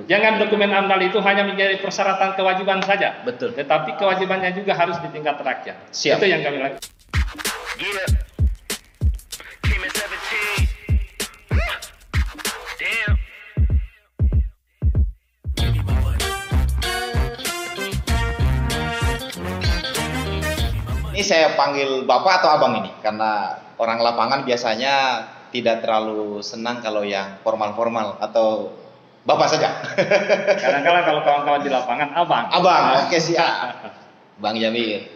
Jangan dokumen AMDAL itu hanya menjadi persyaratan kewajiban saja. Betul. Tetapi kewajibannya juga harus di tingkat rakyat. Siap. Itu yang kami lakukan. Ini saya panggil Bapak atau Abang ini, karena orang lapangan biasanya tidak terlalu senang kalau yang formal-formal, atau Bapak saja. Kadang-kadang kalau kawan-kawan di lapangan, Abang. Abang, oke siap. Bang Jabir.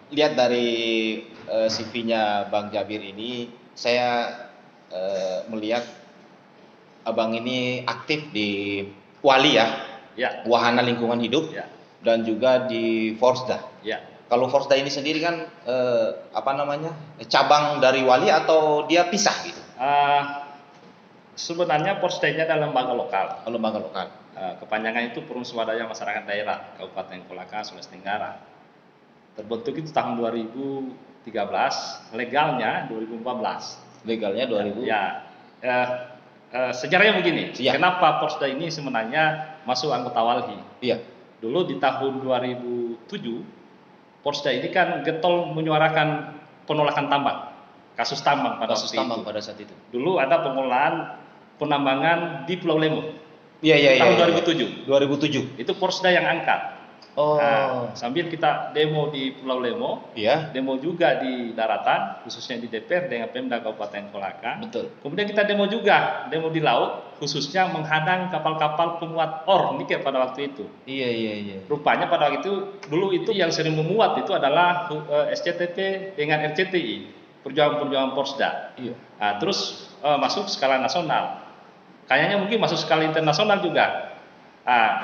Lihat dari CV-nya Bang Jabir ini, saya melihat Abang ini aktif di Wali ya, Wahana Lingkungan Hidup, dan juga di Forsda. Kalau Forsda ini sendiri kan cabang dari Wali atau dia pisah gitu? Sebenarnya Forsda-nya adalah lembaga lokal. Lembaga lokal. Kepanjangan itu Forum Swadaya Masyarakat Daerah Kabupaten Kolaka, Sulawesi Tenggara. Terbentuk itu tahun 2013, legalnya 2014. Legalnya 2000. Sejarahnya begini. Kenapa Forsda ini sebenarnya masuk anggota Walhi? Iya. Dulu di tahun 2007, Forsda ini kan getol menyuarakan penolakan tambang, kasus tambang pada saat itu. Dulu ada pengolahan penambangan di Pulau Lemo. Tahun 2007. Itu Forsda yang angkat. Sambil kita demo di Pulau Lemo, demo juga di daratan, khususnya di DPR dengan Pemda Kabupaten Kolaka. Betul. Kemudian kita demo juga, demo di laut, khususnya menghadang kapal-kapal pemuat or nikel pada waktu itu. Iya. Rupanya pada waktu itu, dulu itu yang sering memuat itu adalah SCTP dengan RCTI, perjuangan-perjuangan Forsda. Terus masuk skala nasional. Kayaknya mungkin masuk skala internasional juga.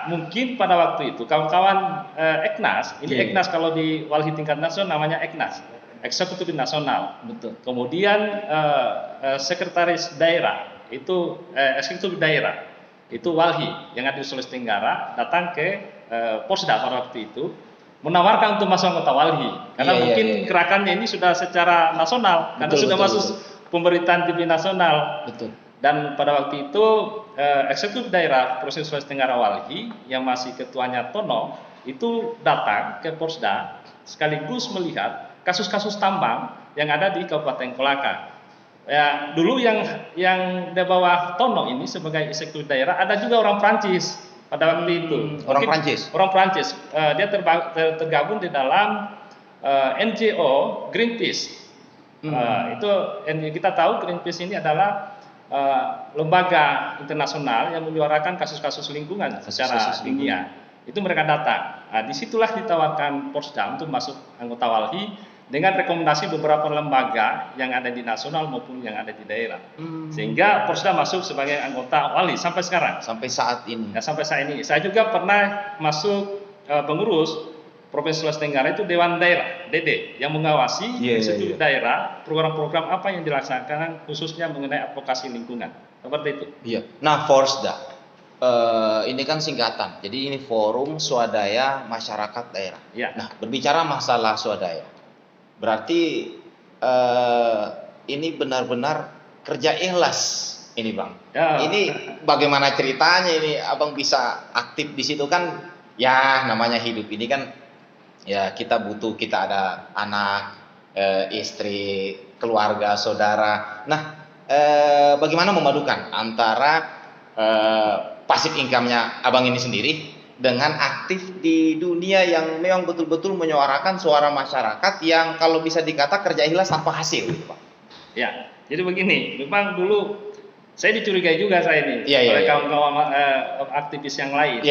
Mungkin pada waktu itu kawan-kawan Eknas, Eknas kalau di Walhi tingkat nasional namanya Eknas, Eksekutif Nasional. Betul. Kemudian Sekretaris Daerah itu Eksekutif Daerah itu Walhi yang ada di Sulawesi Tenggara datang ke Forsda pada waktu itu menawarkan untuk masuk anggota Walhi karena gerakannya ini sudah secara nasional karena sudah masuk pemerintahan TV nasional. Betul. Dan pada waktu itu Eksekutif Daerah Provinsi Sulawesi Tenggara Walhi yang masih ketuanya Tono itu datang ke Forsda sekaligus melihat kasus-kasus tambang yang ada di Kabupaten Kolaka. Dulu yang di bawah Tono ini sebagai Eksekutif Daerah ada juga orang Prancis pada waktu itu. Orang Prancis. Dia tergabung di dalam NGO Greenpeace. Itu kita tahu Greenpeace ini adalah lembaga internasional yang menyuarakan kasus-kasus lingkungan secara dunia. Itu mereka datang. Disitulah ditawarkan Forsda untuk masuk anggota Walhi dengan rekomendasi beberapa lembaga yang ada di nasional maupun yang ada di daerah. Sehingga Forsda masuk sebagai anggota Walhi sampai sekarang. Sampai saat ini. Sampai saat ini. Saya juga pernah masuk pengurus Provinsi Sulawesi Tenggara itu Dewan Daerah, DD, yang mengawasi Eksekutif Daerah, program-program apa yang dilaksanakan khususnya mengenai advokasi lingkungan. Seperti itu. Iya. Nah, Forsda, ini kan singkatan. Jadi ini Forum Swadaya Masyarakat Daerah. Nah, berbicara masalah swadaya, berarti ini benar-benar kerja ikhlas ini, Bang. Ini bagaimana ceritanya ini Abang bisa aktif di situ kan? Ya, namanya hidup ini kan. Ya kita ada anak, istri, keluarga, saudara. Nah, bagaimana memadukan antara passive income-nya Abang ini sendiri dengan aktif di dunia yang memang betul-betul menyuarakan suara masyarakat yang kalau bisa dikata kerja ikhlas tanpa hasil, gitu, Pak. Ya, jadi begini, memang dulu saya dicurigai juga oleh kawan-kawan aktivis yang lain,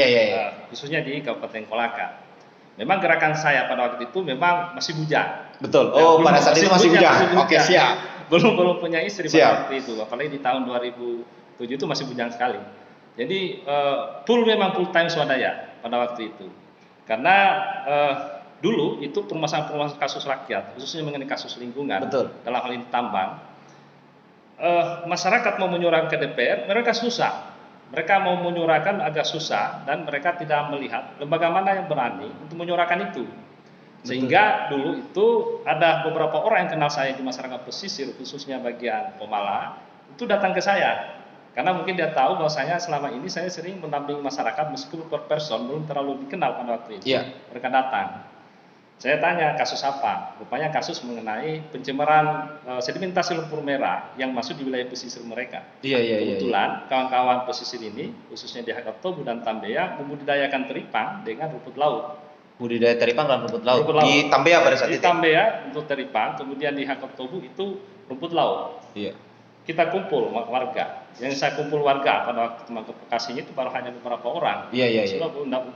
khususnya di Kabupaten Kolaka. Memang gerakan saya pada waktu itu memang masih bujang. Betul. Pada saat itu masih bujang. Oke, siap. Belum punya istri pada waktu itu. Apalagi di tahun 2007 itu masih bujang sekali. Jadi full time swadaya pada waktu itu. Karena dulu itu permasalahan kasus rakyat, khususnya mengenai kasus lingkungan. Betul. Dalam hal ini tambang. Masyarakat mau menyuarakan ke DPR, mereka susah. Mereka mau menyuarakan agak susah dan mereka tidak melihat lembaga mana yang berani untuk menyuarakan itu. Sehingga dulu itu ada beberapa orang yang kenal saya di masyarakat pesisir, khususnya bagian Pemala, itu datang ke saya Karena mungkin dia tahu bahwasanya selama ini saya sering mendampingi masyarakat meskipun per person belum terlalu dikenal pada waktu itu. Mereka datang. Saya tanya kasus apa? Rupanya kasus mengenai pencemaran sedimentasi lumpur merah yang masuk di wilayah pesisir mereka. Kebetulan kawan-kawan pesisir ini, khususnya di Hakatobu dan Tambea, membudidayakan teripang dengan rumput laut. Budidaya teripang dan rumput laut. Di Tambea pada saat itu? Di Tambea untuk teripang, kemudian di Hakatobu itu rumput laut. Kita kumpul warga. Yang saya kumpul warga pada waktu ke Bekasinya itu baru hanya beberapa orang.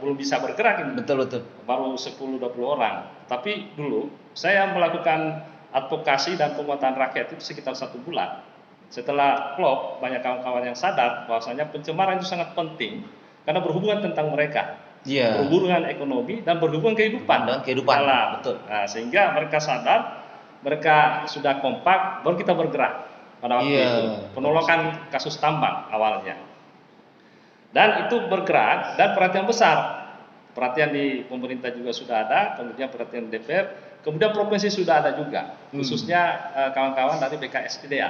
Belum bisa bergerak ini. Betul. Baru 10-20 orang. Tapi dulu saya melakukan advokasi dan penguatan rakyat itu sekitar 1 bulan. Setelah klop, banyak kawan-kawan yang sadar bahwasanya pencemaran itu sangat penting karena berhubungan tentang mereka. Berhubungan ekonomi dan berhubungan kehidupan. Betul. Nah, sehingga mereka sadar, mereka sudah kompak, baru kita bergerak. Pada waktu itu penolakan kasus tambang awalnya, dan itu bergerak dan perhatian besar, perhatian di pemerintah juga sudah ada, kemudian perhatian DPR, kemudian provinsi sudah ada juga, khususnya kawan-kawan dari BKSDA,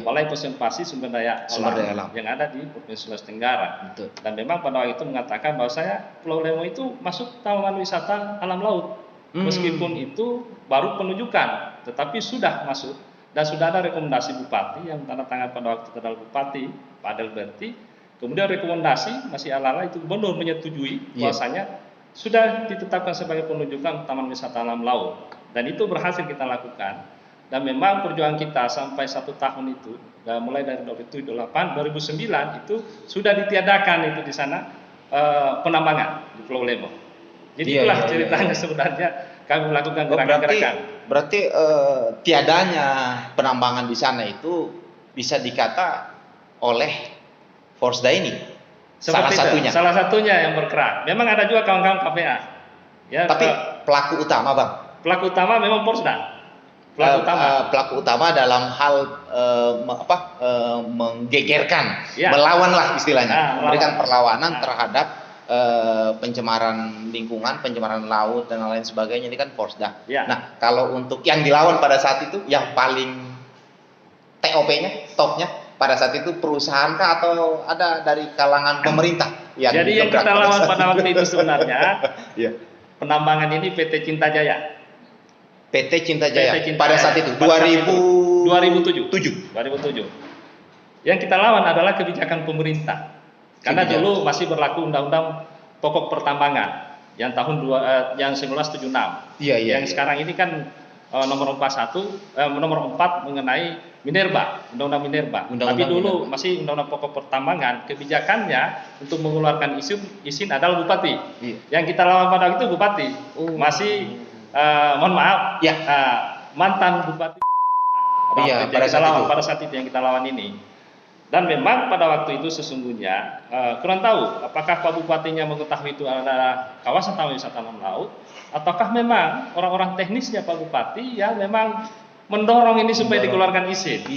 Balai Konservasi Sumber Daya Alam yang ada di Provinsi Sulawesi Tenggara. Dan memang pada waktu itu mengatakan bahwa saya Pulau Lemo itu masuk taman wisata alam laut, meskipun itu baru penunjukan, tetapi sudah masuk. Dan sudah ada rekomendasi bupati yang tanda tangan pada waktu itu adalah Bupati Pak Adelberti. Kemudian rekomendasi masih ala-ala itu gubernur menyetujui bahwasanya sudah ditetapkan sebagai penunjukan taman wisata alam laut. Dan itu berhasil kita lakukan. Dan memang perjuangan kita sampai 1 tahun itu, mulai dari 2008, 2009 itu sudah ditiadakan itu di sana penambangan di Pulau Lemo. Jadi itulah ceritanya sebenarnya kami melakukan gerakan-gerakan. Berarti tiadanya penambangan di sana itu bisa dikata oleh Forsda ini. Salah satunya yang bergerak. Memang ada juga kawan-kawan KPA. Tapi pelaku utama, Bang. Pelaku utama memang Forsda. Pelaku utama dalam hal menggegerkan, melawan lah istilahnya, memberikan perlawanan terhadap pencemaran lingkungan, pencemaran laut dan lain sebagainya, ini kan Forsda. Nah, kalau untuk yang dilawan pada saat itu, yang paling TOP-nya, topnya pada saat itu perusahaan kah atau ada dari kalangan pemerintah? Jadi yang kita lawan pada waktu itu sebenarnya penambangan ini PT Cinta Jaya. PT Cinta Jaya. Pada saat itu 2007. Yang kita lawan adalah kebijakan pemerintah. Karena dulu masih berlaku Undang-Undang Pokok Pertambangan yang tahun 1976. Yang sekarang ini kan nomor 4 mengenai Minerba, Undang-Undang Minerba. Tapi dulu masih Undang-Undang Pokok Pertambangan, kebijakannya untuk mengeluarkan izin adalah Bupati. Yang kita lawan pada waktu itu Bupati. Masih mohon maaf, mantan Bupati. Pada saat itu yang kita lawan ini. Dan memang pada waktu itu sesungguhnya kurang tahu apakah Pak Bupatinya mengetahui itu adalah kawasan taman wisata alam laut, ataukah memang orang-orang teknisnya Pak Bupati yang memang mendorong ini supaya dikeluarkan izin.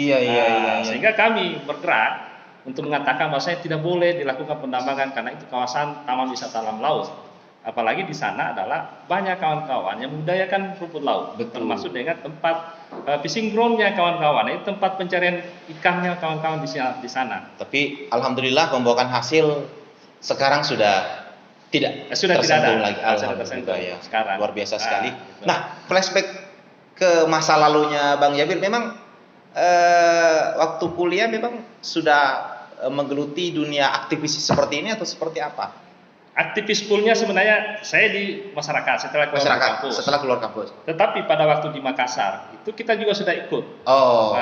Sehingga kami bergerak untuk mengatakan bahwa saya tidak boleh dilakukan penambangan karena itu kawasan taman wisata alam laut. Apalagi di sana adalah banyak kawan-kawan yang membudidayakan rumput laut, termasuk dengan tempat fishing ground-nya kawan-kawan, itu tempat pencarian ikannya kawan-kawan di sana. Tapi alhamdulillah membuahkan hasil sekarang sudah tidak tersentuh lagi. Alhamdulillah sekarang. Luar biasa sekali. Nah, flashback ke masa lalunya Bang Jabir, memang waktu kuliah memang sudah menggeluti dunia aktivis seperti ini atau seperti apa? Aktivis school-nya sebenarnya saya di masyarakat setelah keluar kampus. Tetapi pada waktu di Makassar itu kita juga sudah ikut.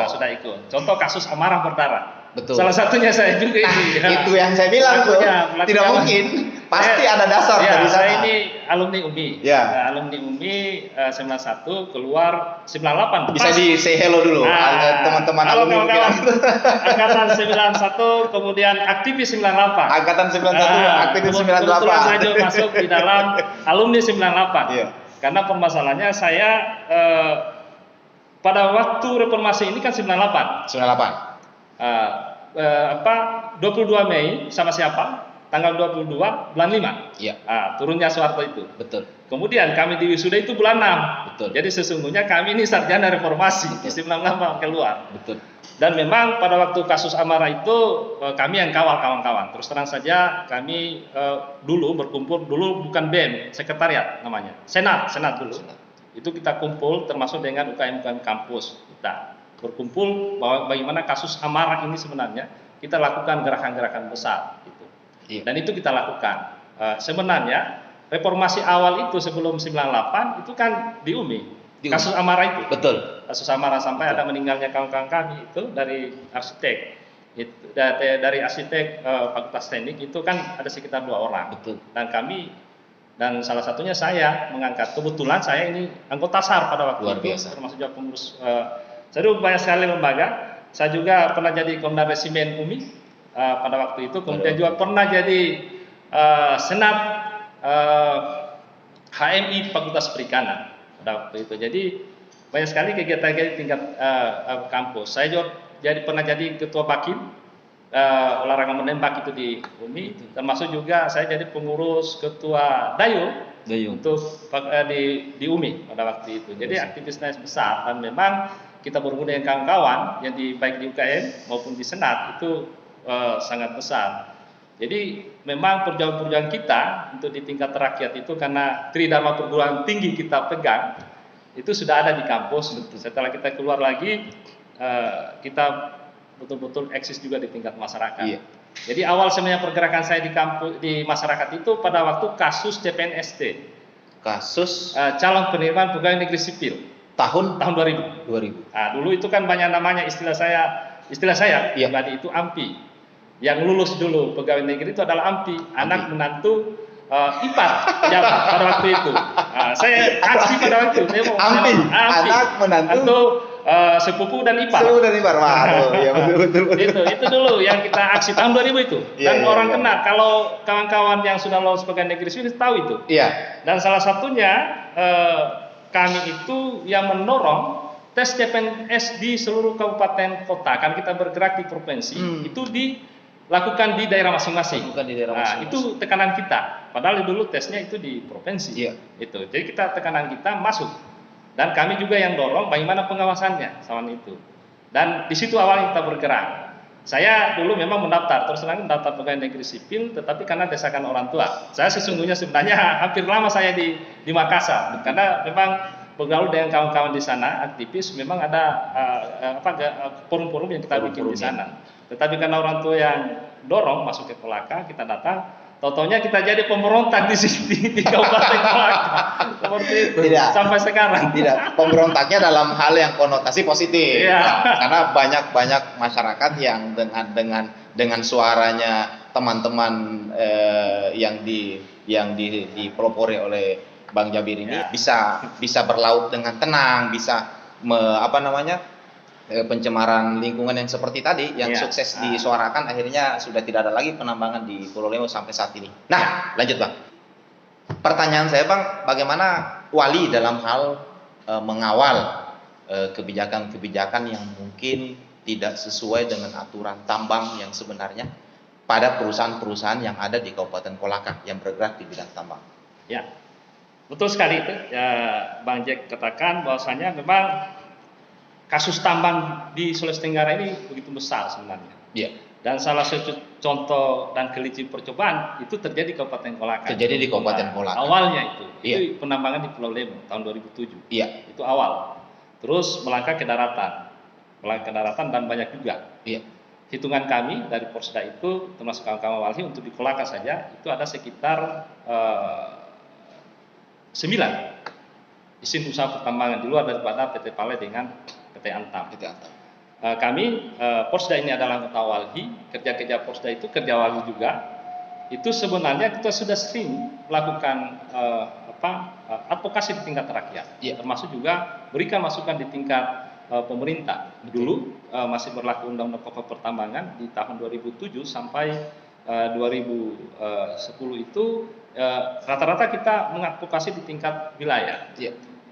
Sudah ikut. Contoh kasus amarah berdarah. Betul. Salah satunya saya juga ini. Itu yang saya bilang tuh. Tidak mungkin. Pasti ada dasar dari sana. Saya ini alumni UMI. Alumni UMI 91 keluar 98. Bisa di say hello dulu teman-teman alumni UMI. Angkatan 91 kemudian aktivis 98. Angkatan 91 aktivis 98. Kebetulan saya masuk di dalam alumni 98. Karena permasalahannya saya pada waktu reformasi ini kan 98. 22 Mei sama siapa? tanggal 22 bulan 5. Iya. Turunnya Soeharto itu. Betul. Kemudian kami di wisuda itu bulan 6. Betul. Jadi sesungguhnya kami ini sarjana reformasi. Betul. 98 keluar. Betul. Dan memang pada waktu kasus Amara itu kami yang kawal kawan-kawan. Terus terang saja kami dulu berkumpul, dulu bukan BEM, sekretariat namanya. Senat dulu. Itu kita kumpul termasuk dengan UKM kampus kita. Berkumpul bahwa bagaimana kasus Amara ini sebenarnya kita lakukan gerakan-gerakan besar gitu. Iya. Dan itu kita lakukan. Sebenarnya reformasi awal itu sebelum 98 itu kan di UMI. Kasus Amara itu. Betul. Kasus Amara sampai ada meninggalnya kawan-kawan kami itu dari arsitek. Itu dari arsitek Fakultas Teknik itu kan ada sekitar 2 orang. Betul. Dan salah satunya saya mengangkat. Kebetulan saya ini anggota SAR pada waktu Luar itu, biasa. termasuk juga pengurus. Saya dulu banyak sekali lembaga. Saya juga pernah jadi komandan resimen UMI pada waktu itu. Kemudian juga pernah jadi senat HMI Fakultas Perikanan pada waktu itu. Jadi banyak sekali kegiatan di tingkat kampus. Saya juga pernah jadi ketua Bakim olahraga menembak itu di UMI. Termasuk juga saya jadi pengurus ketua Dayo. Untuk di UMI pada waktu itu. Jadi aktivitasnya besar dan memang kita bertemu dengan kawan-kawan yang baik di UKM maupun di Senat itu sangat besar. Jadi memang perjuangan kita untuk di tingkat rakyat itu karena tridharma perguruan tinggi kita pegang itu sudah ada di kampus. Setelah kita keluar lagi kita betul-betul eksis juga di tingkat masyarakat. Iya. Jadi awal sebenarnya pergerakan saya di kampus di masyarakat itu pada waktu kasus CPNST. Kasus calon penerimaan pegawai negeri sipil. Tahun 2000. Dulu itu kan banyak namanya istilah saya iya. pribadi itu AMPI. Yang lulus dulu pegawai negeri itu adalah AMPI, anak menantu ipar pejabat pada waktu itu. Saya aksi pada waktu itu. AMPI, anak menantu sepupu dan ipar. Waduh, ya betul. Itu dulu yang kita aksi tahun 2000 itu. Dan orang kenal kalau kawan-kawan yang sudah lolos pegawai negeri sipil tahu itu. Iya. Dan salah satunya kami itu yang mendorong tes CPNS di seluruh kabupaten kota. Kan kita bergerak di provinsi, itu dilakukan di daerah masing-masing. Itu tekanan kita. Padahal dulu tesnya itu di provinsi. Iya. Itu. Jadi tekanan kita masuk. Dan kami juga yang dorong bagaimana pengawasannya sama itu. Dan di situ awal kita bergerak. Saya dulu memang mendaftar, terus terang mendaftar pegawai negeri sipil, tetapi karena desakan orang tua. Saya sebenarnya hampir lama saya di Makassar, karena memang bergaul dengan kawan-kawan di sana, aktivis, memang ada forum-forum yang kita bikin di sana. Tetapi karena orang tua yang dorong masuk ke Kolaka, kita datang. Totonya kita jadi pemberontak di sini di Kabupaten Kolaka. Seperti itu. Tidak. Sampai sekarang. Tidak. Pemberontaknya dalam hal yang konotasi positif. Iya. Karena banyak masyarakat yang dengan suaranya teman-teman yang dipelopori oleh Bang Jabir ini bisa berlaut dengan tenang, bisa pencemaran lingkungan yang seperti tadi yang sukses disuarakan akhirnya sudah tidak ada lagi penambangan di Pulau Lemo sampai saat ini. Nah, lanjut Bang. Pertanyaan saya Bang, bagaimana Wali dalam hal mengawal kebijakan-kebijakan yang mungkin tidak sesuai dengan aturan tambang yang sebenarnya pada perusahaan-perusahaan yang ada di Kabupaten Kolaka yang bergerak di bidang tambang? Ya, betul sekali itu. Ya, Bang Jack katakan bahwasanya memang kasus tambang di Sulawesi Tenggara ini begitu besar sebenarnya. Iya. Dan salah satu contoh dan kelinci percobaan itu terjadi di Kabupaten Kolaka. Terjadi di Kabupaten Kolaka. Awalnya itu penambangan di Pulau Lemo tahun 2007. Iya. Itu awal. Terus melangkah ke daratan dan banyak juga. Iya. Hitungan kami dari Porsda itu termasuk kawan-kawan Wali untuk di Kolaka saja itu ada sekitar 9 izin usaha pertambangan di luar daripada PT Pale dengan PT Antam. Kami Porsda ini adalah anggota Walhi, kerja Porsda itu kerja Walhi juga. Itu sebenarnya kita sudah sering melakukan advokasi di tingkat rakyat, termasuk juga berikan masukan di tingkat pemerintah. Dulu masih berlaku Undang-Undang Pokok Pertambangan di tahun 2007 sampai 2010 itu rata-rata kita mengadvokasi di tingkat wilayah.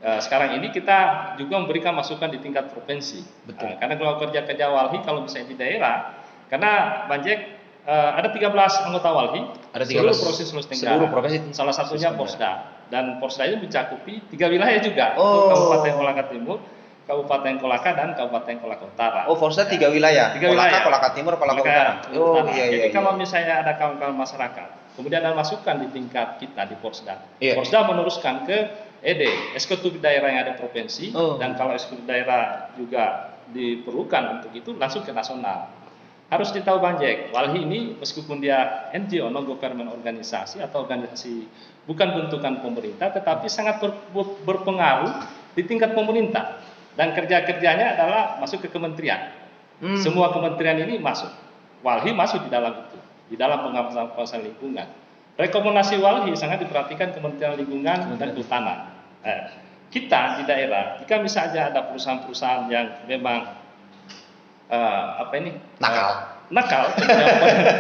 Sekarang ini kita juga memberikan masukan di tingkat provinsi. Karena kalau kerja Walhi kalau misalnya di daerah, karena Bang Jack ada 13 anggota Walhi, ada 13 seluruh provinsi Sulawesi Tenggara. Seluruh provinsi. Salah satunya Porsda. Dan Porsda itu mencakupi 3 wilayah juga, Kabupaten Kolaka Timur, Kabupaten Kolaka, dan Kabupaten Kolaka Utara. Oh, Porsda 3 wilayah. 3 wilayah. Kolaka Timur, Kolaka Utara. Oh, iya. Jadi kalau misalnya ada kawan-kawan masyarakat, kemudian ada masukan di tingkat kita di Porsda, Porsda meneruskan ke ED, eksekutif daerah yang ada provinsi, dan kalau eksekutif daerah juga diperlukan untuk itu langsung ke nasional. Harus ditahu Bang Jack, Walhi ini meskipun dia NGO, non-government organisasi atau organisasi bukan bentukan pemerintah, tetapi sangat berpengaruh di tingkat pemerintah. Dan kerja-kerjanya adalah masuk ke kementerian. Semua kementerian ini masuk. Walhi masuk di dalam itu, di dalam pengawasan lingkungan. Rekomendasi Walhi sangat diperhatikan Kementerian Lingkungan dan Kehutanan. Kita di daerah, jika misalnya ada perusahaan-perusahaan yang memang nakal,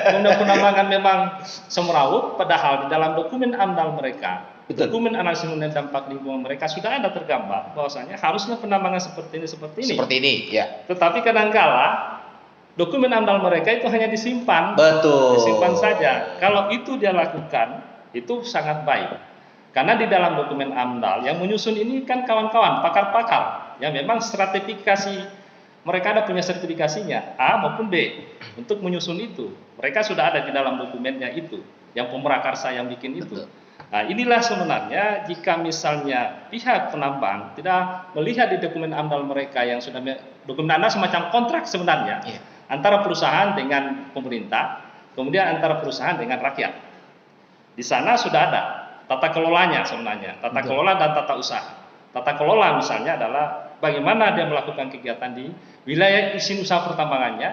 kemudian penambangan memang semrawut, padahal di dalam dokumen AMDAL mereka, dokumen analisis dampak lingkungan mereka sudah ada tergambar bahwasanya harusnya penambangan seperti ini. Ya. Tetapi kadangkala dokumen AMDAL mereka itu hanya disimpan. Betul. Disimpan saja. Kalau itu dia lakukan, itu sangat baik. Karena di dalam dokumen AMDAL yang menyusun ini kan kawan-kawan, pakar-pakar, yang memang stratifikasi mereka ada punya sertifikasinya A maupun B untuk menyusun itu. Mereka sudah ada di dalam dokumennya itu, yang pemrakarsa yang bikin itu. Nah, inilah sebenarnya jika misalnya pihak penambang tidak melihat di dokumen AMDAL mereka yang sudah dokumen AMDAL semacam kontrak sebenarnya antara perusahaan dengan pemerintah, kemudian antara perusahaan dengan rakyat. Di sana sudah ada tata kelolanya sebenarnya, tata kelola dan tata usaha. Tata kelola misalnya adalah bagaimana dia melakukan kegiatan di wilayah izin usaha pertambangannya.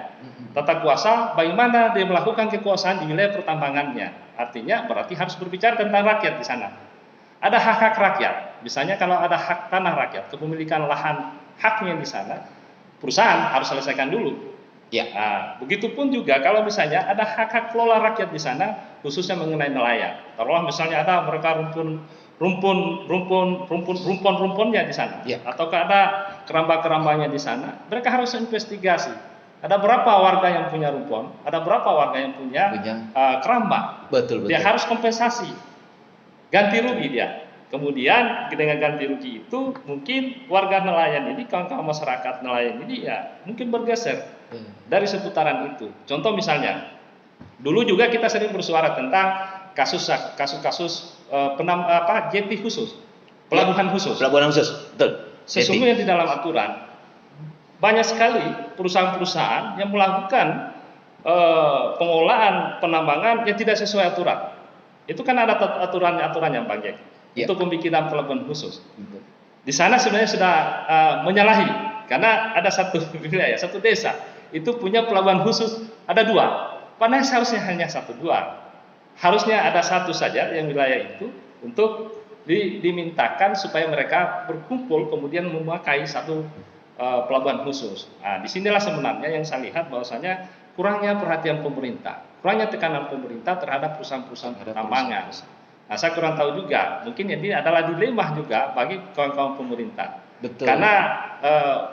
Tata kuasa, bagaimana dia melakukan kekuasaan di wilayah pertambangannya. Artinya berarti harus berbicara tentang rakyat di sana. Ada hak-hak rakyat. Misalnya kalau ada hak tanah rakyat, kepemilikan lahan haknya di sana, perusahaan harus selesaikan dulu. Nah, begitupun juga kalau misalnya ada hak-hak kelola rakyat di sana, khususnya mengenai nelayan. Taruhlah misalnya ada mereka rumpun-rumpunnya di sana, ataukah ada keramba-kerambanya di sana, mereka harus investigasi. Ada berapa warga yang punya rumpun, ada berapa warga yang punya keramba. Betul. Dia harus kompensasi, ganti rugi dia. Kemudian dengan ganti rugi itu mungkin warga nelayan ini, kawan-kawan masyarakat nelayan ini mungkin bergeser dari seputaran itu. Contoh misalnya, dulu juga kita sering bersuara tentang kasus-kasus jetty khusus, pelabuhan khusus. Betul. Sesungguhnya di dalam aturan banyak sekali perusahaan-perusahaan yang melakukan pengolahan penambangan yang tidak sesuai aturan. Itu kan ada aturan-aturannya Bang Jack, untuk pembikinan pelabuhan khusus. Di sana sebenarnya sudah menyalahi, karena ada satu wilayah, satu desa itu punya pelabuhan khusus ada 2. Padahal seharusnya hanya 1-2. Harusnya ada 1 saja yang wilayah itu untuk dimintakan supaya mereka berkumpul kemudian memakai 1 pelabuhan khusus. Nah, disinilah sebenarnya yang saya lihat bahwasanya kurangnya perhatian pemerintah, kurangnya tekanan pemerintah terhadap perusahaan-perusahaan pertambangan. Nah, saya kurang tahu juga, mungkin ini adalah dilema juga bagi kawan-kawan pemerintah. Betul. Karena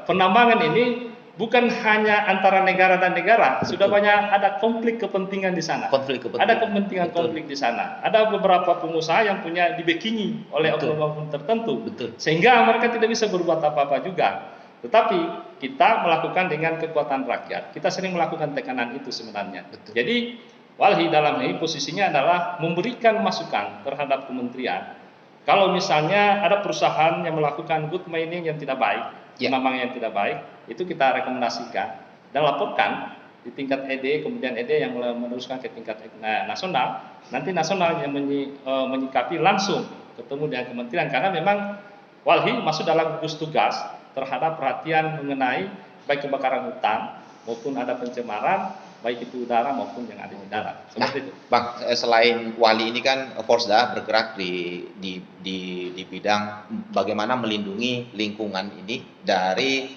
penambangan ini bukan hanya antara negara dan negara, sudah banyak ada konflik kepentingan di sana. Ada kepentingan konflik di sana. Ada beberapa pengusaha yang punya dibackingi oleh oknum-oknum tertentu, sehingga mereka tidak bisa berbuat apa-apa juga. Tetapi kita melakukan dengan kekuatan rakyat. Kita sering melakukan tekanan itu sebenarnya. Jadi Walhi dalam ini posisinya adalah memberikan masukan terhadap kementerian. Kalau misalnya ada perusahaan yang melakukan good mining yang tidak baik, penambangan yang tidak baik, itu kita rekomendasikan dan laporkan di tingkat ED, kemudian ED yang meneruskan ke tingkat nasional. Nanti nasional yang menyikapi langsung ketemu dengan kementerian, karena memang Walhi masuk dalam gugus tugas terhadap perhatian mengenai baik kebakaran hutan maupun ada pencemaran baik itu udara maupun yang ada di darat. Seperti itu. Bang, selain Walhi ini kan Porsda bergerak di bidang bagaimana melindungi lingkungan ini dari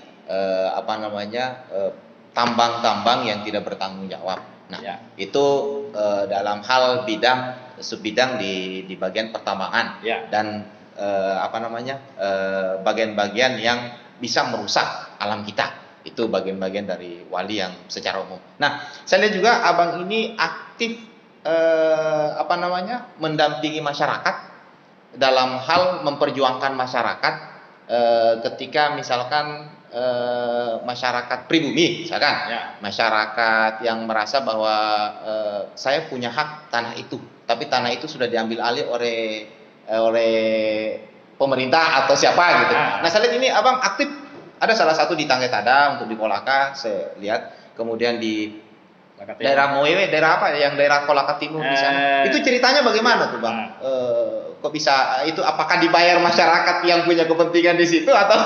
tambang-tambang yang tidak bertanggung jawab. Nah, itu dalam hal sebidang di bagian pertambangan dan bagian-bagian yang bisa merusak alam kita. itu bagian-bagian dari wali yang secara umum. Nah, saya lihat juga abang ini aktif mendampingi masyarakat dalam hal memperjuangkan masyarakat ketika misalkan masyarakat pribumi, misalkan masyarakat yang merasa bahwa saya punya hak tanah itu, tapi tanah itu sudah diambil alih oleh pemerintah atau siapa gitu. Nah, saya lihat ini abang aktif, ada salah satu di Tangga Tada untuk di Kolaka, saya lihat, kemudian di daerah Moewe, daerah apa yang daerah Kolaka Timur di sana. Itu ceritanya bagaimana tuh bang? Kok bisa itu? Apakah dibayar masyarakat yang punya kepentingan di situ atau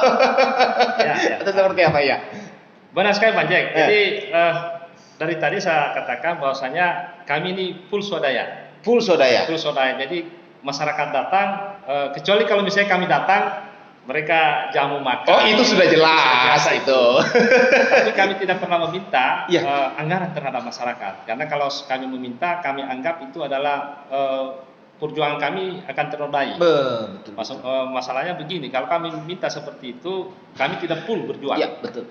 atau seperti apa ya? Benar sekali Bang Jack. Jadi dari tadi saya katakan bahwasanya kami ini full swadaya. Full swadaya. Full swadaya. Jadi masyarakat datang, kecuali kalau misalnya kami datang, mereka jamu makan. Oh, itu sudah jelas itu. Tapi kami tidak pernah meminta anggaran terhadap masyarakat, karena kalau kami meminta, kami anggap itu adalah perjuangan kami akan ternodai. Betul. Masalahnya begini, kalau kami minta seperti itu, kami tidak full berjuang. Iya, betul.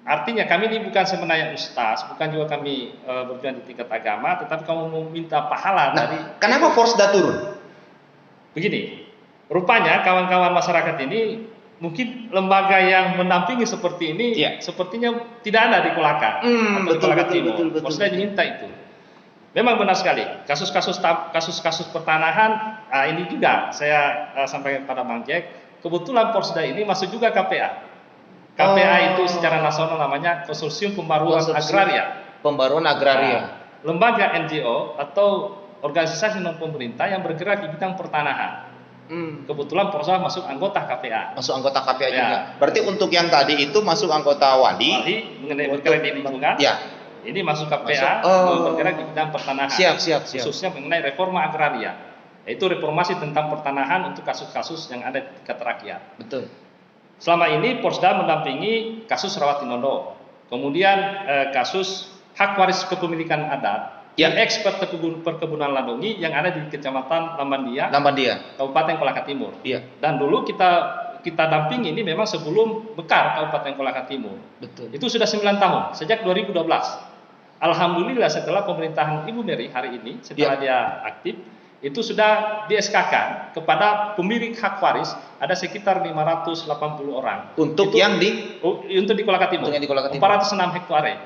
Artinya kami ini bukan sebenarnya ustaz, bukan juga kami berjuang di tingkat agama, tetapi kamu meminta pahala dari. Kenapa Forsda turun? Begini, rupanya kawan-kawan masyarakat ini mungkin lembaga yang mendampingi seperti ini sepertinya tidak ada di Kolaka atau di Kolaka Timur. Forsda diminta itu. Memang benar sekali, kasus-kasus pertanahan ini juga saya sampaikan kepada Bang Jack. Kebetulan Forsda ini masuk juga KPA. KPA itu secara nasional namanya Konsorsium Pembaruan Agraria. Pembaruan Agraria. Lembaga NGO atau organisasi non pemerintah yang bergerak di bidang pertanahan. Kebetulan Forsda masuk anggota KPA. Masuk anggota KPA juga. Berarti untuk yang tadi itu masuk anggota wali mengenai bergerak di lingkungan. Ya. Ini masuk KPA bergerak di bidang pertanahan. Siap. Khususnya mengenai reforma agraria. Yaitu reformasi tentang pertanahan untuk kasus-kasus yang ada di tingkat rakyat. Betul. Selama ini Forsda mendampingi kasus Rawatinondo, kemudian kasus hak waris kepemilikan adat, ekspert perkebunan Ladongi yang ada di Kecamatan Lambandia, Kabupaten Kolaka Timur. Dan dulu kita dampingi ini memang sebelum Bekar Kabupaten Kolaka Timur. Betul. Itu sudah 9 tahun, sejak 2012. Alhamdulillah setelah pemerintahan Ibu Mary hari ini, setelah dia aktif, itu sudah di-SK-kan kepada pemilik hak waris ada sekitar 580 orang. Untuk itu, yang di Kolaka Timur. 406 hektare.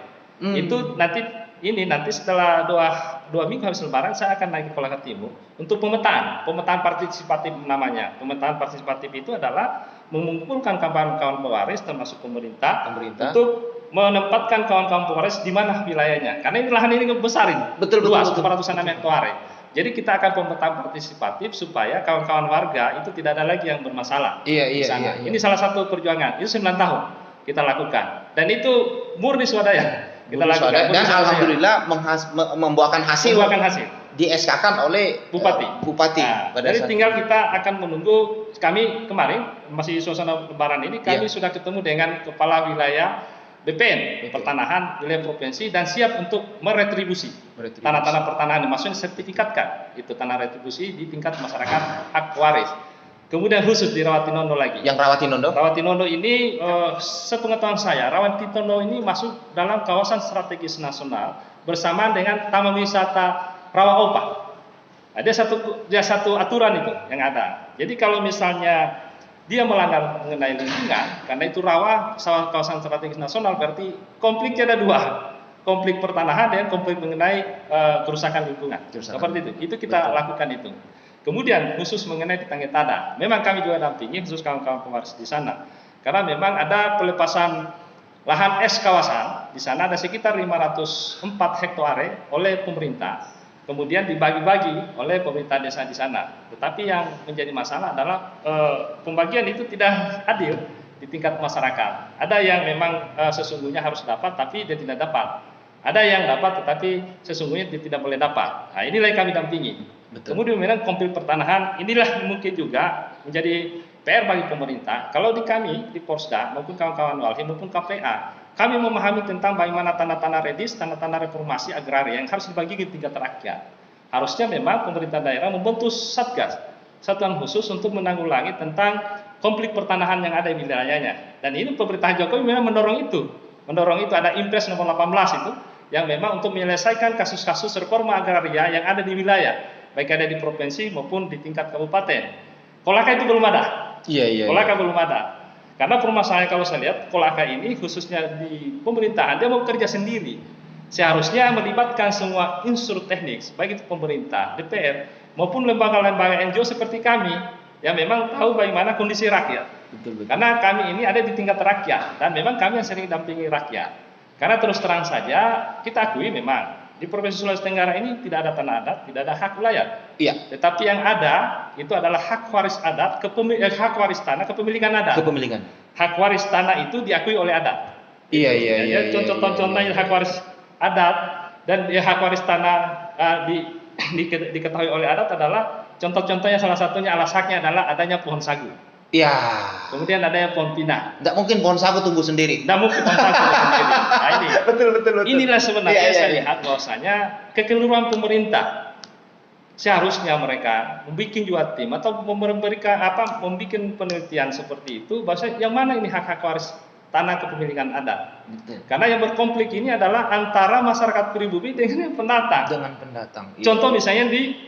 Itu nanti setelah dua minggu habis lebaran saya akan naik ke Kolaka Timur untuk pemetaan partisipatif namanya. Pemetaan partisipatif itu adalah mengumpulkan kawan-kawan pewaris termasuk pemerintah untuk menempatkan kawan-kawan pewaris di mana wilayahnya. Karena ini lahan ini besar ini. Luas 406 hektare. Jadi kita akan pemetaan partisipatif supaya kawan-kawan warga itu tidak ada lagi yang bermasalah. Iya. Ini salah satu perjuangan. Itu 9 tahun kita lakukan. Dan itu murni swadaya. Kita lakukan. Dan alhamdulillah membuahkan hasil. Di SK-kan oleh Bupati. Jadi tinggal kita akan menunggu. Kami kemarin masih suasana lebaran ini kami sudah ketemu dengan kepala wilayah BPN pertanahan wilayah provinsi dan siap untuk meretribusi tanah-tanah pertanahan, maksudnya sertifikatkan itu tanah retribusi di tingkat masyarakat hak waris. Kemudian khusus di Rawatinondo lagi. Yang Rawatinondo ini sepengetahuan saya Rawatinondo ini masuk dalam kawasan strategis nasional bersamaan dengan Taman Wisata Rawa Opa. Ada satu aturan itu yang ada. Jadi kalau misalnya dia melanggar mengenai lingkungan, karena itu rawa kawasan strategis nasional, berarti konfliknya ada dua, konflik pertanahan dan konflik mengenai kerusakan lingkungan. Seperti itu. Itu kita lakukan itu. Kemudian khusus mengenai di Tangga Tada, memang kami juga dampingi khusus kawan-kawan pewaris di sana, karena memang ada pelepasan lahan es kawasan di sana ada sekitar 504 hektare oleh pemerintah. Kemudian dibagi-bagi oleh pemerintah desa di sana. Tetapi yang menjadi masalah adalah pembagian itu tidak adil di tingkat masyarakat. Ada yang memang sesungguhnya harus dapat, tapi dia tidak dapat. Ada yang dapat, tetapi sesungguhnya dia tidak boleh dapat. Nah, inilah yang kami dampingi. Betul. Kemudian memang konflik pertanahan, inilah mungkin juga menjadi PR bagi pemerintah. Kalau di kami, di Forsda, maupun kawan-kawan walhi, maupun KPA, kami memahami tentang bagaimana tanah-tanah redis, tanah-tanah reformasi agraria yang harus dibagi ke tingkat rakyat. Harusnya memang pemerintah daerah membentuk satgas, satuan khusus untuk menanggulangi tentang konflik pertanahan yang ada di wilayahnya. Dan ini pemerintahan Jokowi memang mendorong itu ada Impres nomor 18 itu yang memang untuk menyelesaikan kasus-kasus reforma agraria yang ada di wilayah, baik ada di provinsi maupun di tingkat kabupaten. Kolaka itu belum ada. Kolaka belum ada. Karena permasalahannya kalau saya lihat Kolaka ini khususnya di pemerintahan dia mau kerja sendiri. Seharusnya melibatkan semua unsur teknis, baik itu pemerintah, DPR maupun lembaga-lembaga NGO seperti kami yang memang tahu bagaimana kondisi rakyat. Betul. Karena kami ini ada di tingkat rakyat dan memang kami yang sering dampingi rakyat. Karena terus terang saja kita akui memang di Provinsi Sulawesi Tenggara ini tidak ada tanah adat, tidak ada hak wilayah. Iya. Tetapi yang ada itu adalah hak waris adat, hak waris tanah, kepemilikan adat. Hak waris tanah itu diakui oleh adat. Iya. Contoh-contohnya hak waris adat dan hak waris tanah diketahui oleh adat adalah contoh-contohnya salah satunya alas haknya adalah adanya pohon sagu. Iya. Kemudian adanya pohon pinang. Tidak mungkin pohon sagu tumbuh sendiri. Tidak mungkin pohon sagu tumbuh sendiri. Nah, ini. Betul. Inilah sebenarnya saya lihat bahwasanya kekeliruan pemerintah. Seharusnya mereka membuat juga tim atau memberikan membuat penelitian seperti itu bahwa yang mana ini hak-hak waris tanah kepemilikan adat. Betul. Karena yang berkonflik ini adalah antara masyarakat pribumi dengan yang pendatang. Iya. Contoh misalnya di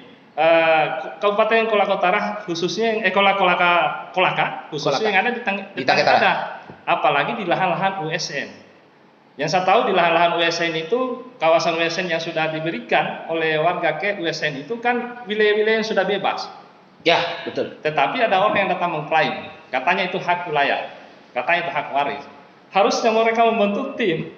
Kabupaten Kolaka Utara khususnya Kolaka khususnya yang ada di Tanggetara. Apalagi di lahan-lahan USN. Yang saya tahu di lahan-lahan USN itu kawasan USN yang sudah diberikan oleh warga ke USN itu kan wilayah-wilayah yang sudah bebas. Ya, betul. Tetapi ada orang yang datang mengklaim, katanya itu hak wilayah, katanya itu hak waris. Harusnya mereka membentuk tim.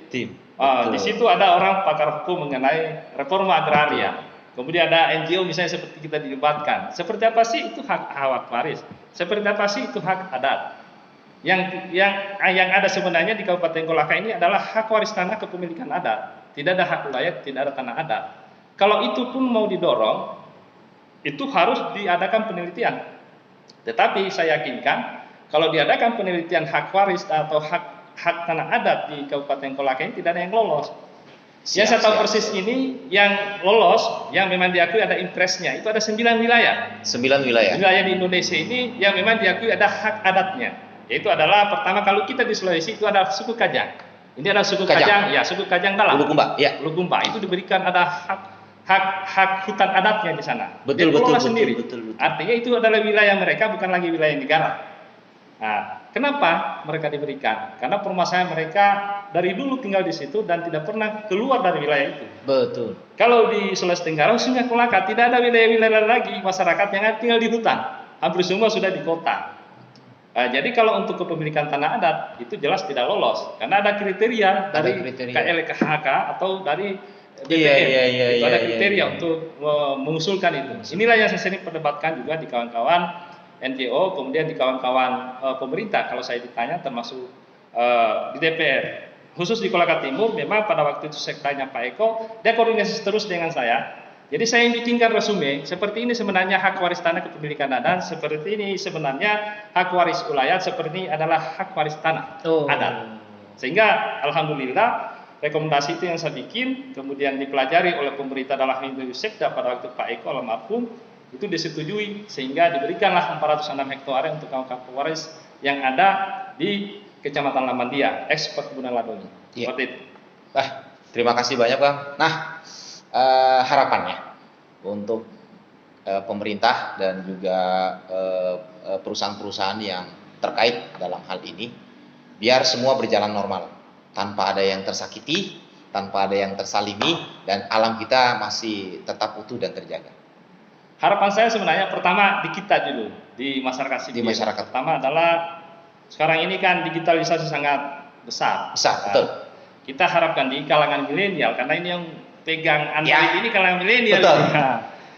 Di situ ada orang pakar hukum mengenai reforma agraria. Kemudian ada NGO misalnya seperti kita dilibatkan. Seperti apa sih itu hak waris? Seperti apa sih itu hak adat? Yang ada sebenarnya di Kabupaten Kolaka ini adalah hak waris tanah kepemilikan adat. Tidak ada hak wilayah, tidak ada tanah adat. Kalau itu pun mau didorong, itu harus diadakan penelitian. Tetapi saya yakinkan kalau diadakan penelitian hak waris atau hak tanah adat di Kabupaten Kolaka ini tidak ada yang lolos. Yang saya tahu persis ini yang lolos, yang memang diakui ada impresnya, itu ada 9 wilayah. 9 wilayah. Wilayah di Indonesia ini yang memang diakui ada hak adatnya. Yaitu adalah pertama kalau kita di Sulawesi itu ada suku Kajang. Ini adalah suku Kajang, ya suku Kajang Dalam. Ulukumba, itu diberikan ada hak hutan adatnya di sana. Betul. Artinya itu adalah wilayah mereka, bukan lagi wilayah negara. Nah, kenapa mereka diberikan? Karena permasalahan mereka dari dulu tinggal di situ dan tidak pernah keluar dari wilayah itu. Betul. Kalau di Sulawesi Tenggara, khususnya Kolaka, tidak ada wilayah-wilayah lagi masyarakat yang tinggal di hutan. Hampir semua sudah di kota. Jadi kalau untuk kepemilikan tanah adat itu jelas tidak lolos karena ada kriteria dari KLKHK atau dari DPR. Itu ada kriteria untuk mengusulkan itu. Inilah yang saya sering perdebatkan juga di kawan-kawan NGO, kemudian di kawan-kawan pemerintah kalau saya ditanya termasuk di DPR. Khusus di Kolaka Timur memang pada waktu itu saya tanya Pak Eko, dia koordinasi terus dengan saya. Jadi saya yang bikinkan resume, seperti ini sebenarnya hak waris tanah kepemilikan adat, seperti ini sebenarnya hak waris wilayah, seperti ini adalah hak waris tanah adat. Sehingga alhamdulillah rekomendasi itu yang saya bikin, kemudian dipelajari oleh pemerintah dalam Hindu Sekda pada waktu Pak Eko almarhum, itu disetujui sehingga diberikanlah 406 hektare untuk kawasan waris yang ada di Kecamatan Lamandia, eks perkebunan Ladoni. Seperti itu. Terima kasih banyak Bang. Nah, harapannya untuk pemerintah dan juga perusahaan-perusahaan yang terkait dalam hal ini, biar semua berjalan normal, tanpa ada yang tersakiti, tanpa ada yang tersalimi, dan alam kita masih tetap utuh dan terjaga. Harapan saya sebenarnya pertama di kita dulu, di masyarakat sipil. Pertama adalah sekarang ini kan digitalisasi sangat besar. Betul. Kita harapkan di kalangan milenial, karena ini yang pegang Android ini kalangan milenial.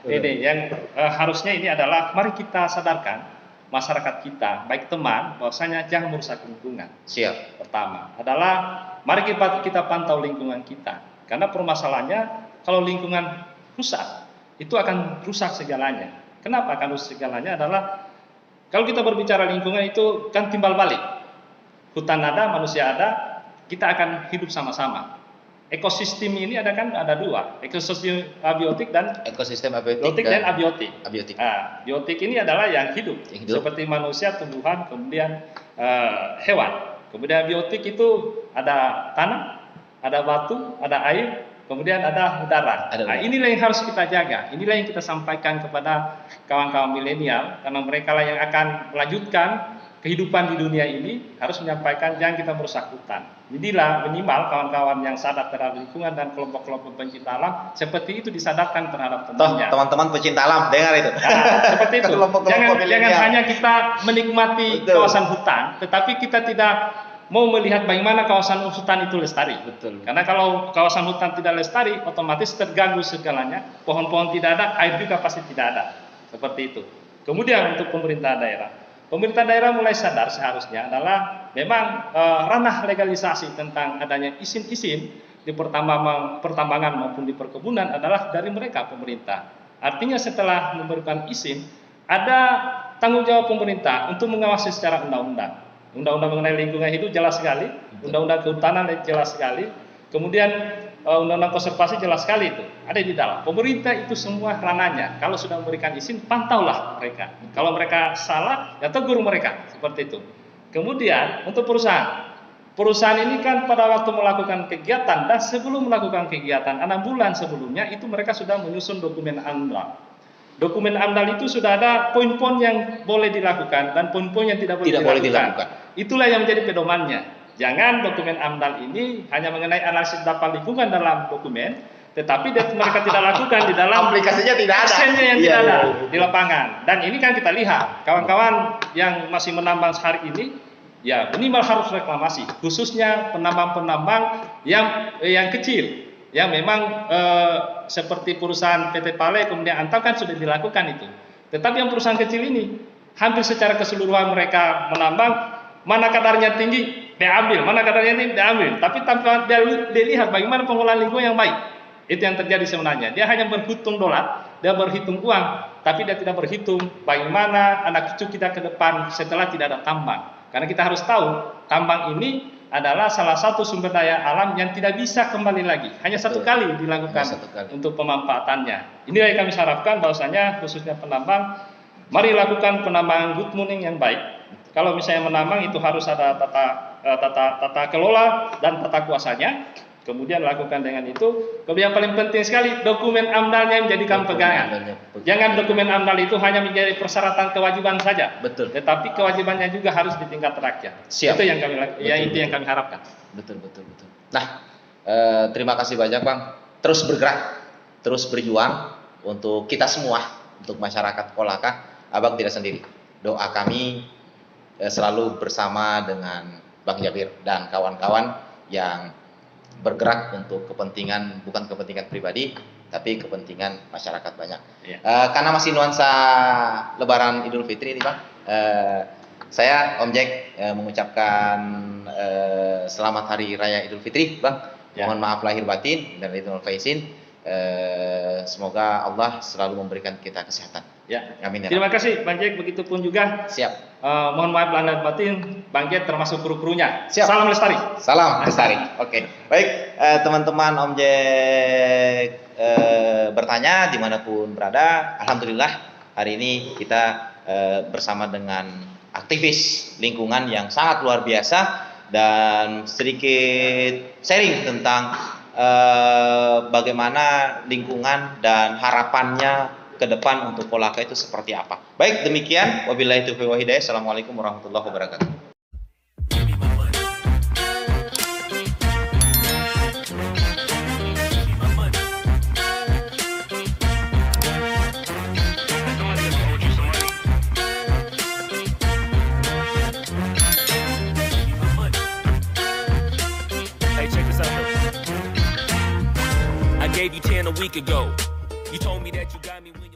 Ini yang harusnya ini adalah mari kita sadarkan masyarakat kita, baik teman, bahwasanya jangan merusak lingkungan. Siap. Pertama adalah mari kita pantau lingkungan kita, karena permasalahannya kalau lingkungan rusak itu akan rusak segalanya. Kenapa akan rusak segalanya? Adalah kalau kita berbicara lingkungan itu kan timbal balik. Hutan ada, manusia ada, kita akan hidup sama-sama. ekosistem ini ada dua, ekosistem abiotik dan ekosistem abiotik dan abiotik. Abiotik. Biotik ini adalah yang hidup, seperti manusia, tumbuhan, kemudian hewan. Kemudian biotik itu ada tanah, ada batu, ada air, kemudian ada udara. Nah, inilah yang harus kita jaga. Inilah yang kita sampaikan kepada kawan-kawan milenial, karena mereka lah yang akan melanjutkan kehidupan di dunia ini, harus menyampaikan jangan kita merusak hutan. Jadilah minimal kawan-kawan yang sadar terhadap lingkungan dan kelompok-kelompok pencinta alam seperti itu disadarkan terhadap temannya. Teman-teman pencinta alam dengar itu. Seperti itu. Jangan hanya kita menikmati kawasan hutan, tetapi kita tidak mau melihat bagaimana kawasan hutan itu lestari. Betul. Karena kalau kawasan hutan tidak lestari, otomatis terganggu segalanya. Pohon-pohon tidak ada, air juga pasti tidak ada. Seperti itu. Kemudian untuk pemerintah daerah mulai sadar seharusnya adalah memang ranah legalisasi tentang adanya izin-izin di pertambangan maupun di perkebunan adalah dari mereka, pemerintah. Artinya setelah memberikan izin, ada tanggung jawab pemerintah untuk mengawasi secara undang-undang. Undang-undang mengenai lingkungan hidup jelas sekali, undang-undang kehutanan jelas sekali, kemudian undang-undang konservasi jelas sekali itu ada di dalam. Pemerintah itu semua ranahnya. Kalau sudah memberikan izin, pantaulah mereka. Kalau mereka salah, ya tegur mereka seperti itu. Kemudian untuk perusahaan ini kan pada waktu melakukan kegiatan dan sebelum melakukan kegiatan 6 bulan sebelumnya itu mereka sudah menyusun dokumen AMDAL. Dokumen AMDAL itu sudah ada poin-poin yang boleh dilakukan dan poin-poin yang tidak boleh dilakukan. Itulah yang menjadi pedomannya. Jangan dokumen AMDAL ini hanya mengenai analisis dampak lingkungan dalam dokumen, tetapi mereka tidak lakukan di dalam aplikasinya tidak ada. Aksennya yang tidak ada di lapangan. Dan ini kan kita lihat kawan-kawan yang masih menambang hari ini, ya minimal harus reklamasi, khususnya penambang-penambang yang kecil, yang memang seperti perusahaan PT Pale kemudian Antam kan sudah dilakukan itu. Tetapi yang perusahaan kecil ini hampir secara keseluruhan mereka menambang, mana kadarnya tinggi diambil, mana kadarnya tinggi diambil, tapi tanpa dia lihat bagaimana pengelolaan lingkungan yang baik. Itu yang terjadi sebenarnya. Dia hanya berhitung dolar, dia berhitung uang, tapi dia tidak berhitung bagaimana anak cucu kita ke depan setelah tidak ada tambang. Karena kita harus tahu tambang ini adalah salah satu sumber daya alam yang tidak bisa kembali lagi. Hanya satu kali dilakukan untuk pemanfaatannya. Inilah yang kami harapkan bahwasanya khususnya penambang, mari lakukan penambangan good mining yang baik. Kalau misalnya menambang itu harus ada tata kelola dan tata kuasanya. Kemudian lakukan dengan itu. Kemudian yang paling penting sekali dokumen AMDAL-nya menjadikan pegangan. Jangan dokumen AMDAL itu hanya menjadi persyaratan kewajiban saja. Betul. Tetapi kewajibannya juga harus di tingkat rakyat. Siap. Itu yang kami harapkan. Betul. Nah, terima kasih banyak Bang. Terus bergerak, terus berjuang untuk kita semua, untuk masyarakat Kolaka. Abang tidak sendiri. Doa kami selalu bersama dengan Bang Jabir dan kawan-kawan yang bergerak untuk kepentingan, bukan kepentingan pribadi, tapi kepentingan masyarakat banyak. Ya. Karena masih nuansa Lebaran Idul Fitri ini Bang, saya Om Jack mengucapkan selamat Hari Raya Idul Fitri Bang. Ya. Mohon maaf lahir batin dan Idul Faizin. Semoga Allah selalu memberikan kita kesehatan. Ya. Amin. Terima kasih Bang Jack, begitupun juga. Siap. Mohon maaf lahir batin, Bang Jack termasuk kru-krunya. Siap. Salam lestari. Salam lestari. Oke. Baik, teman-teman Om Jack bertanya dimanapun berada. Alhamdulillah hari ini kita bersama dengan aktivis lingkungan yang sangat luar biasa dan sedikit sharing tentang bagaimana lingkungan dan harapannya ke depan untuk Kolaka itu seperti apa. Baik, demikian. Wabillahi taufiq wal hidayah. Assalamualaikum warahmatullahi wabarakatuh. Hey, check this out. I gave you 10 a week ago. You told me that you got me when